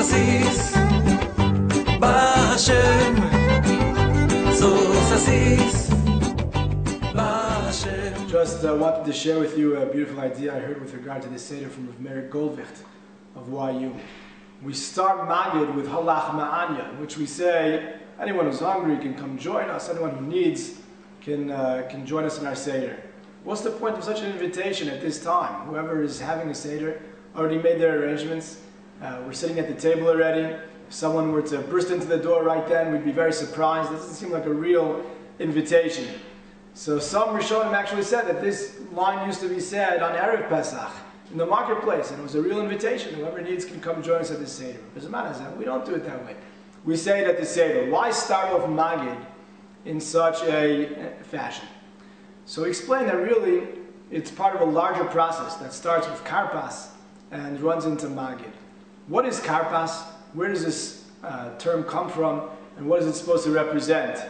Aziz B'Hashem Sos Aziz B'Hashem. Just wanted to share with you a beautiful idea I heard with regard to this Seder from Rav Meir Goldvicht of YU. We start Magid with Halach Ma'anya, in which we say anyone who's hungry can come join us, anyone who needs can join us in our Seder. What's the point of such an invitation at this time? Whoever is having a Seder already made their arrangements. We're sitting at the table already. If someone were to burst into the door right then, we'd be very surprised. It doesn't seem like a real invitation. So some Rishonim actually said that this line used to be said on Erev Pesach in the marketplace, and it was a real invitation. Whoever needs can come join us at the Seder. We don't do it that way. We say it at the Seder. Why start off Magid in such a fashion? So we explain that really it's part of a larger process that starts with Karpas and runs into Magid. What is Karpas? Where does this term come from? And what is it supposed to represent?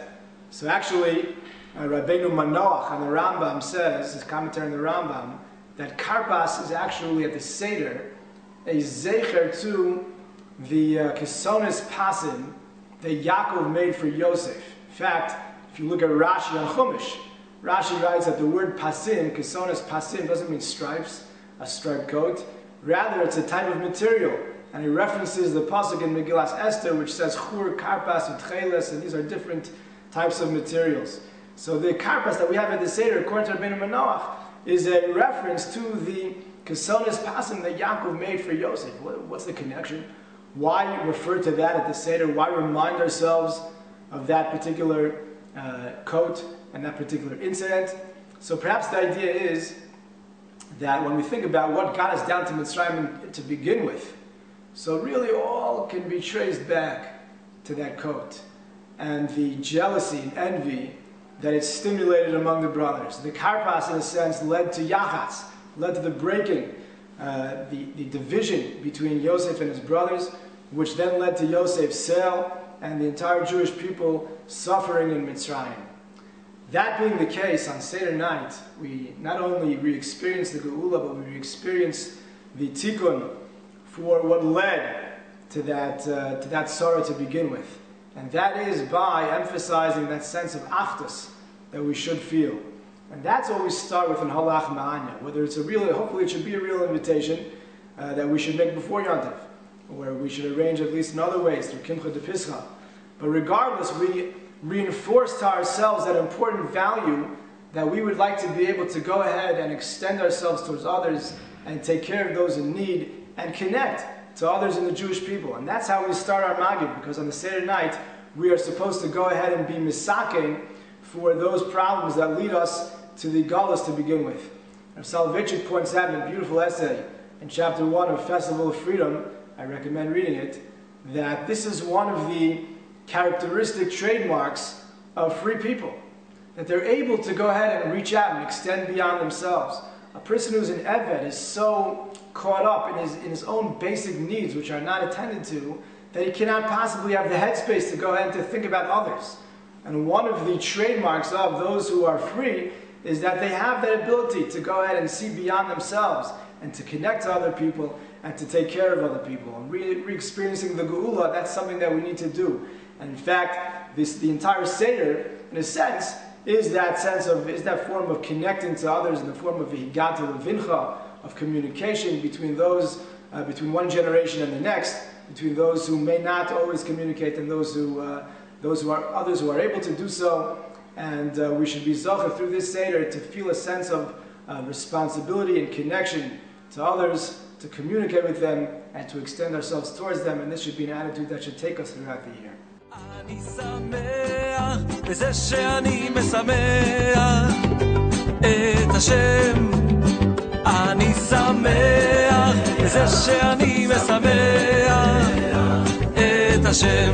So actually, Rabbeinu Manoach on the Rambam says, his commentary on the Rambam, that Karpas is actually at the Seder a zecher to the Kesonis Pasim that Yaakov made for Yosef. In fact, if you look at Rashi on Chumash, Rashi writes that the word Pasim, Kesonis Pasim, doesn't mean stripes, a striped coat. Rather, it's a type of material. And he references the pasuk in Megillas Esther, which says Chur, Karpas, and Tcheles, and these are different types of materials. So the Karpas that we have at the Seder, according to Rabbeinu Manoach, is a reference to the Kesonis Pasim that Yaakov made for Yosef. What's the connection? Why refer to that at the Seder? Why remind ourselves of that particular coat and that particular incident? So perhaps the idea is that when we think about what got us down to Mitzrayim to begin with, so really all can be traced back to that coat and the jealousy and envy that it stimulated among the brothers. The Karpas, in a sense, led to Yachatz, led to the breaking, the division between Yosef and his brothers, which then led to Yosef's sale and the entire Jewish people suffering in Mitzrayim. That being the case, on Seder night, we not only re-experience the Geula, but we re-experience the Tikkun for what led to that sorrow to begin with. And that is by emphasizing that sense of Achdus that we should feel. And that's what we start with in Halach Ma'anya. Whether it's hopefully it should be a real invitation that we should make before Yontif, or we should arrange at least in other ways through Kimcha de Pischa. But regardless, we reinforce to ourselves that important value that we would like to be able to go ahead and extend ourselves towards others and take care of those in need and connect to others in the Jewish people. And that's how we start our Magid, because on the Seder night we are supposed to go ahead and be misaking for those problems that lead us to the Galus to begin with. Rav Soloveitchik points out in a beautiful essay in chapter 1 of Festival of Freedom, I recommend reading it, that this is one of the characteristic trademarks of free people, that they're able to go ahead and reach out and extend beyond themselves. A person who's an Eved is so caught up in his own basic needs, which are not attended to, that he cannot possibly have the headspace to go ahead and to think about others. And one of the trademarks of those who are free is that they have that ability to go ahead and see beyond themselves and to connect to other people and to take care of other people. And re-experiencing the Geula, that's something that we need to do. And in fact, the entire Seder, in a sense, is that form of connecting to others in the form of V'higata Levincha, of communication between those, between one generation and the next, between those who may not always communicate and others who are able to do so. And we should be zocher through this Seder to feel a sense of responsibility and connection to others, to communicate with them, and to extend ourselves towards them. And this should be an attitude that should take us throughout the year. אני שמח בזה שאני משמח את השם. אני שמח בזה שאני משמח את השם.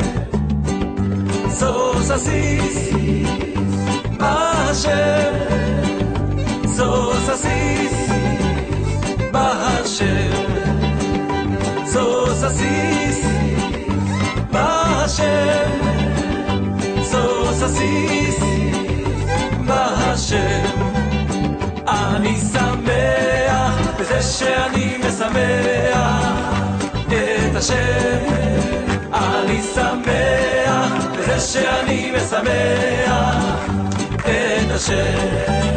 סוס עסיס בהשם, סוס עסיס בהשם, סוס עסיס בהשם, סוס עסיס בהשם. אני שמח בזה שאני משמח את השם. שאני משמח את השם.